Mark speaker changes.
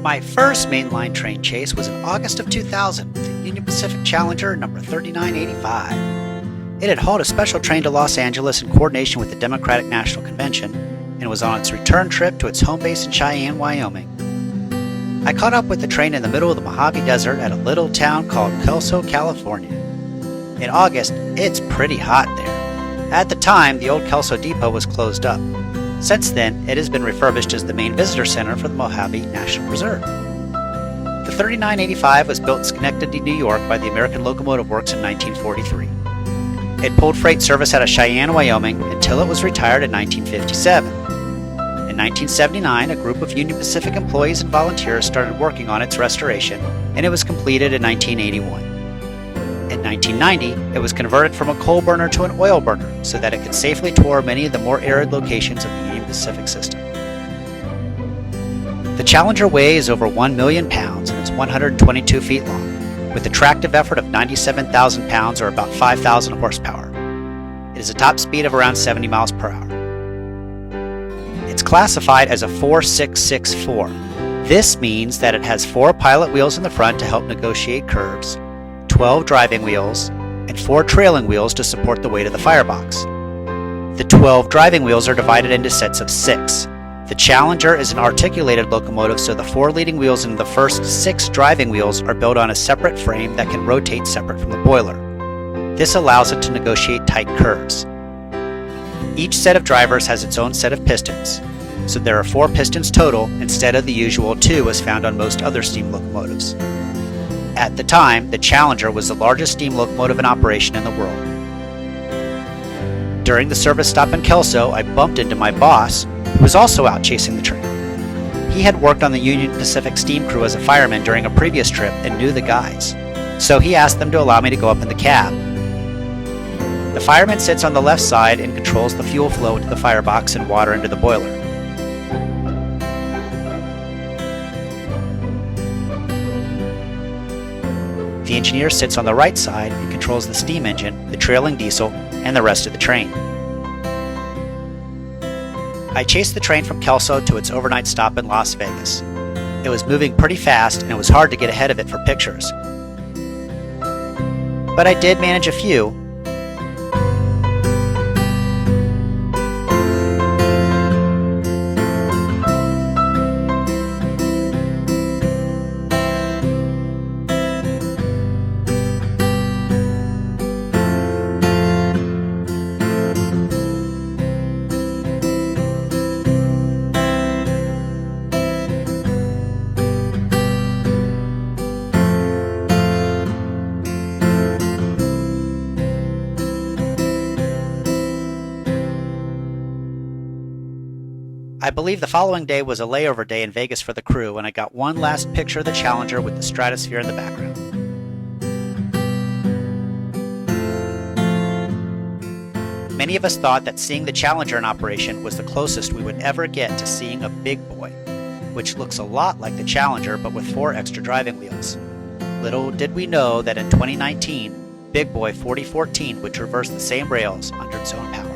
Speaker 1: My first mainline train chase was in August of 2000 with the Union Pacific Challenger number 3985. It had hauled a special train to Los Angeles in coordination with the Democratic National Convention and was on its return trip to its home base in Cheyenne, Wyoming. I caught up with the train in the middle of the Mojave Desert at a little town called Kelso, California. In August, it's pretty hot there. At the time, the old Kelso depot was closed up. Since then, it has been refurbished as the main visitor center for the Mojave National Reserve. The 3985 was built in Schenectady, New York by the American Locomotive Works in 1943. It pulled freight service out of Cheyenne, Wyoming until it was retired in 1957. In 1979, a group of Union Pacific employees and volunteers started working on its restoration, and it was completed in 1981. In 1990, it was converted from a coal burner to an oil burner so that it could safely tour many of the more arid locations of the Union Pacific system. The Challenger weighs over 1 million pounds and is 122 feet long, with a tractive effort of 97,000 pounds or about 5,000 horsepower. It has a top speed of around 70 miles per hour. It's classified as a 4664. This means that it has 4 pilot wheels in the front to help negotiate curves, 12 driving wheels, and 4 trailing wheels to support the weight of the firebox. The 12 driving wheels are divided into sets of 6. The Challenger is an articulated locomotive, so the 4 leading wheels in the first 6 driving wheels are built on a separate frame that can rotate separate from the boiler. This allows it to negotiate tight curves. Each set of drivers has its own set of pistons, so there are 4 pistons total instead of the usual 2 as found on most other steam locomotives. At the time, the Challenger was the largest steam locomotive in operation in the world. During the service stop in Kelso, I bumped into my boss, who was also out chasing the train. He had worked on the Union Pacific steam crew as a fireman during a previous trip and knew the guys, so he asked them to allow me to go up in the cab. The fireman sits on the left side and controls the fuel flow into the firebox and water into the boiler. The engineer sits on the right side and controls the steam engine, the trailing diesel, and the rest of the train. I chased the train from Kelso to its overnight stop in Las Vegas. It was moving pretty fast and it was hard to get ahead of it for pictures. But I did manage a few. I believe the following day was a layover day in Vegas for the crew, and I got one last picture of the Challenger with the stratosphere in the background. Many of us thought that seeing the Challenger in operation was the closest we would ever get to seeing a big boy, which looks a lot like the Challenger but with 4 extra driving wheels. Little did we know that in 2019, Big Boy 4014 would traverse the same rails under its own power.